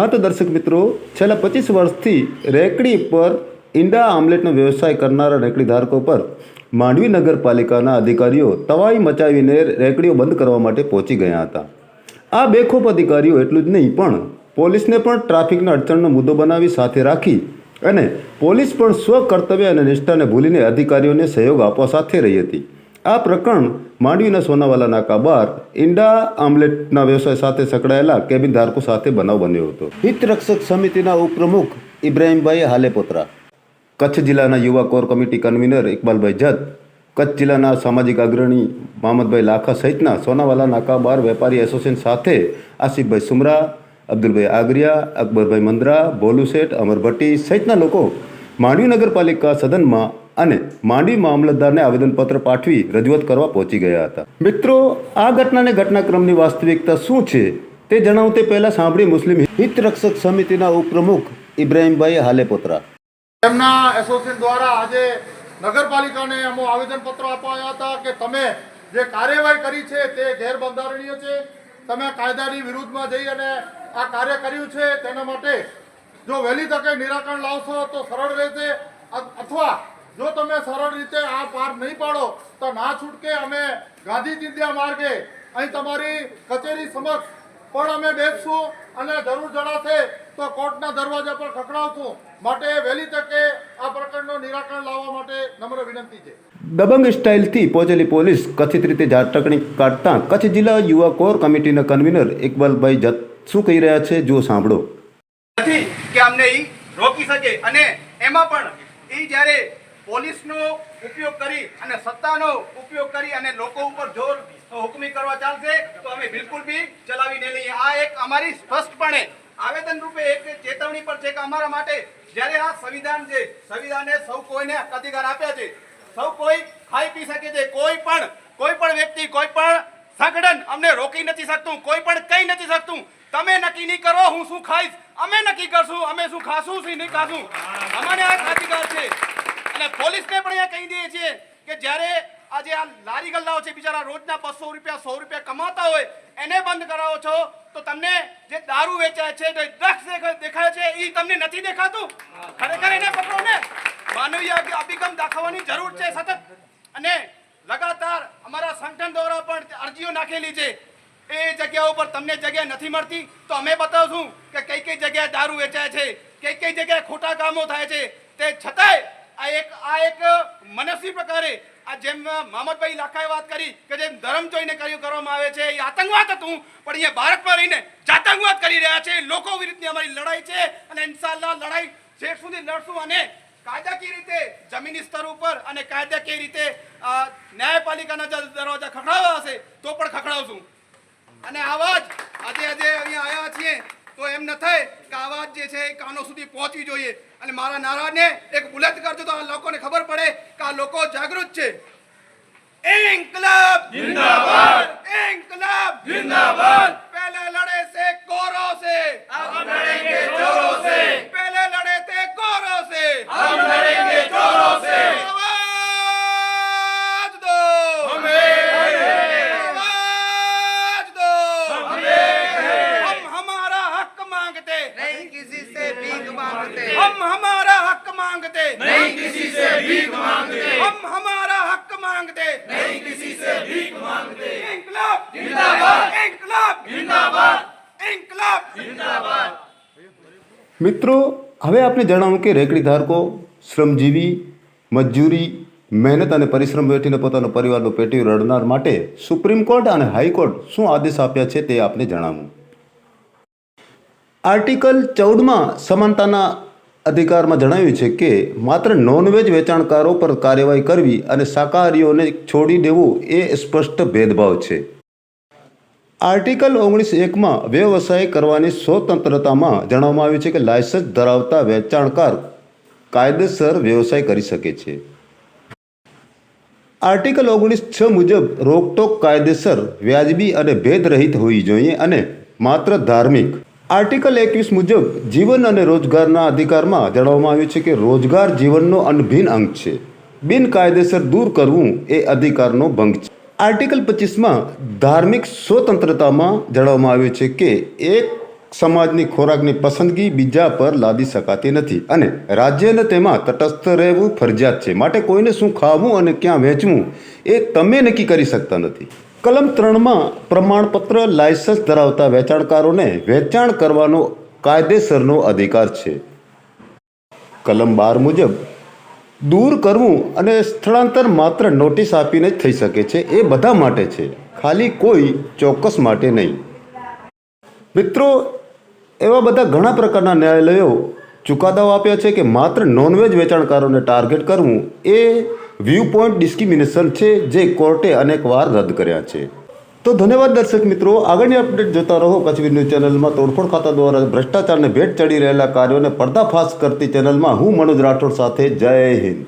हाँ तो दर्शक मित्रों, छेल्ला 25 વર્ષથી રેકડી પર ઈંડા આમલેટનો વ્યવસાય કરનારા રેકડી ધારકો પર માંડવી નગરપાલિકાના અધિકારીઓ તવાઈ મચાવીને રેકડીઓ બંધ કરવા માટે પહોંચી ગયા હતા. આ બેખોફ અધિકારીઓ એટલું જ નહીં પણ પોલીસને પણ ટ્રાફિકના અડચણનો મુદ્દો બનાવી સાથે રાખી અને પોલીસ પણ સ્વકર્તવ્ય અને નિષ્ઠાને ભૂલીને અધિકારીઓને સહયોગ આપવા સાથે રહી હતી. આ પ્રકરણ માંડવીના સોનાવાલા નાકા બહાર ઈંડા આમલેટના વ્યવસાય સાથે સંકળાયેલા કેબિન ધારકો સાથે બનાવ બન્યો હતો. હિતરક્ષક સમિતિના ઉપપ્રમુખ ઇબ્રાહીમભાઈ હાલેપોત્રા, કચ્છ જિલ્લાના યુવા કોર કમિટી કન્વીનર ઇકબાલભાઈ જત, કચ્છ જિલ્લાના સામાજિક અગ્રણી મહમદભાઈ લાખા સહિતના સોનાવાલા નાકા બહાર વેપારી એસોસિએશન સાથે આસિફભાઈ સુમરા, અબ્દુલભાઈ આગરિયા, અકબરભાઈ મંદરા, ભોલુ શેઠ, અમર ભટ્ટી સહિતના લોકો માંડવી નગરપાલિકા સદનમાં અને માંડવી મામલતદારને આવેદનપત્ર પાઠવી રજૂઆત કરવા પહોંચી ગયા હતા. મિત્રો, આ ઘટનાને ઘટનાક્રમની વાસ્તવિકતા શું છે તે જણાવું તે પહેલાં સાંભળી મુસ્લિમ હિતરક્ષક સમિતિના ઉપપ્રમુખ ઇબ્રાહીમભાઈ હાલેપોત્રા. તેમના એસોસિએશન દ્વારા આજે નગરપાલિકાને અમો આવેદનપત્રો અપાયા હતા કે તમે જે કાર્યવાહી કરી છે તે ગેરબંધારણીય છે. તમે કાયદાની વિરુદ્ધમાં જઈ અને આ કાર્ય કર્યું છે. તેના માટે જો વહેલી તકે નિરાકરણ લાવશો તો સરળ રહેશે, અથવા જો તમે સરળ રીતે આ પાર નહીં પાડો તો ના છૂટકે અમે ગાંધી ચિંધ્યા માર્ગે અહીં તમારી કચેરી સમક્ષ પણ અમે બેસશું અને જરૂર જણાશે તો કોર્ટના દરવાજા પર ખખડાવશું. માટે વહેલી તકે આ પ્રકરણનું નિરાકરણ લાવવા માટે નમ્ર વિનંતી છે. દબંગ સ્ટાઇલથી પહોંચેલી પોલીસ કથિત રીતે ઝાટકણી કાઢતા કચ્છ જિલ્લા યુવા કોર કમિટીના કન્વીનર ઇકબાલભાઈ જત શું કહી રહ્યા છે જુઓ, સાંભળો. નથી કે અમને ઈ રોકી શકે અને એમાં પણ ઈ જ્યારે પોલીસનો ઉપયોગ કરી અને સત્તાનો ઉપયોગ કરી અને લોકો ઉપર જોર હુકમી કરવા ચાલશે તો અમે બિલકુલ બી ચલાવી નહીં લઈએ. આ એક અમારી સ્પષ્ટપણે આવેદન રૂપે એક ચેતવણી પર છે કે અમારા માટે જ્યારે આ સંવિધાન છે, સંવિધાને સૌ કોઈને અધિકાર આપ્યા છે, સૌ કોઈ ખાઈ પી શકે છે, કોઈ પણ વ્યક્તિ, કોઈ પણ સંગઠન અમને રોકી નથી શકતું, કોઈ પણ કઈ નથી શકતું. તમે નક્કી નહીં કરો હું શું ખાઈશ, અમે નક્કી કરશું અમે શું ખાશું શું નહીં ખાશું. અમને આ અધિકાર છે અને પોલીસને પણ અહીંયા કહી દઈએ છીએ કે જ્યારે આજે આ લારી ગલ્લાઓ છે બિચારા રોજના 200 રૂપિયા 100 રૂપિયા કમાતા હોય એને બંધ કરાવો છો તો તમને જે દારૂ વેચાય છે, જે ડ્રગ્સ દેખાય છે એ તમને નથી દેખાતું? ખરેખર એને પકડો ને. માનવીય અભિગમ દાખવવાની જરૂર છે સતત. અને લગાતાર અમારા સંગઠન દ્વારા પણ અરજીઓ નાખેલી છે. એ જગ્યાઓ પર તમને જગ્યા નથી મળતી તો અમે બતાવશું કે કઈ જગ્યાએ દારૂ વેચાય છે, કઈ જગ્યાએ ખોટા કામો થાય છે. તે છતાંય આ એક મનસ્વી પ્રકારે આ જેમ મહમદભાઈ લાખાએ વાત કરી કે જેમ ધર્મ જોઈને કરવામાં આવે છે એ આતંકવાદ હતું, પણ અહીંયા ભારતમાં રહીને જાતંકવાદ કરી રહ્યા છે. લોકો વિરુદ્ધની અમારી લડાઈ છે અને ઇન્શાઅલ્લાહ લડાઈ છેક સુધી લડશું અને કાયદાકીય રીતે જમીની સ્તર ઉપર અને કાયદાકીય રીતે ન્યાયપાલિકાના દરવાજા ખખડાવવા હશે તો પણ ખખડાવશું. અને આવાજ આજે અહીંયા આવ્યા છીએ તો એમ ન થાય કે આવાજ જે છે એ કાનો સુધી પહોંચવી જોઈએ. અને મારા નારાને એક બુલંદ કરજો તો આ લોકોને ખબર પડે કે આ લોકો જાગૃત છે. ઇન્કલાબ जिंदाबाद, ઇન્કલાબ जिंदाबाद. पहले लड़े से गोरों से, अब लड़ेंगे चोरों से. पहले लड़े थे गोरों से, अब लड़ेंगे चोरों से. आवाज दो हमें, आवाज दो हमें. हम हमारा हक मांगते नहीं किसी से भीख मांगते, हम हमारा हक मांगते नहीं किसी से भीख मांगते, हम हमारा हक मांगते नहीं किसी से भीख मांगते. इंकलाब जिंदाबाद, इंकलाब जिंदाबाद, इंकलाब जिंदाबाद. મિત્રો, હવે આપણે જણાવું કે રેકડી ધારકો શ્રમજીવી, મજૂરી, મહેનત અને પરિશ્રમ વેઠીને પોતાનો પરિવારનો પેટીયું રડનાર માટે સુપ્રીમ કોર્ટ અને હાઈકોર્ટ શું આદેશ આપ્યા છે તે આપણે જણાવું. આર્ટિકલ 14માં સમાનતાના અધિકારમાં જણાવ્યું છે કે માત્ર નોનવેજ વેચાણકારો પર કાર્યવાહી કરવી અને શાકાહારીઓને છોડી દેવું એ સ્પષ્ટ ભેદભાવ છે. આર્ટિકલ 19(1) વ્યવસાય કરવાની સ્વતંત્રતામાં જણાવવામાં આવ્યું છે કે લાયસન્સ ધરાવતા વેચાણકાર કાયદેસર વ્યવસાય કરી શકે છે. આર્ટિકલ 19(6) મુજબ રોકટોક કાયદેસર, વ્યાજબી અને ભેદરહિત હોવી જોઈએ અને માત્ર ધાર્મિક. આર્ટિકલ 21 મુજબ જીવન અને રોજગારના અધિકારમાં જણાવવામાં આવ્યું છે કે રોજગાર જીવનનો અનભિન્ન અંગ છે. બિનકાયદેસર દૂર કરવું એ અધિકારનો ભંગ છે. આર્ટિકલ 25માં ધાર્મિક સ્વતંત્રતામાં જણાવવામાં આવ્યું છે કે એક સમાજની ખોરાકની પસંદગી બીજા પર લાદી શકાતી નથી અને રાજ્યને તેમાં તટસ્થ રહેવું ફરજિયાત છે. માટે કોઈને શું ખાવું અને ક્યાં વેચવું એ તમે નક્કી કરી શકતા નથી. કલમ 3માં પ્રમાણપત્ર લાયસન્સ ધરાવતા વેચાણકારોને વેચાણ કરવાનો કાયદેસરનો અધિકાર છે. કલમ 12 મુજબ દૂર કરવું અને સ્થળાંતર માત્ર નોટિસ આપીને જ થઈ શકે છે. એ બધા માટે છે, ખાલી કોઈ ચોક્કસ માટે નહીં. મિત્રો, એવા બધા ઘણા પ્રકારના ન્યાયાલયો ચુકાદાઓ આપ્યા છે કે માત્ર નોનવેજ વેચાણકારોને ટાર્ગેટ કરવું એ વ્યૂ પોઈન્ટ ડિસ્ક્રિમિનેશન છે, જે કોર્ટે અનેકવાર રદ કર્યા છે. તો ધન્યવાદ દર્શક મિત્રો. આગળની અપડેટ જોતા રહો કચ્છ ન્યૂઝ ચેનલમાં. તોડફોડ ખાતા દ્વારા ભ્રષ્ટાચારને ભેટ ચડી રહેલા કાર્યોને પર્દાફાશ કરતી ચેનલમાં હું મનોજ રાઠોડ સાથે. જય હિન્દ.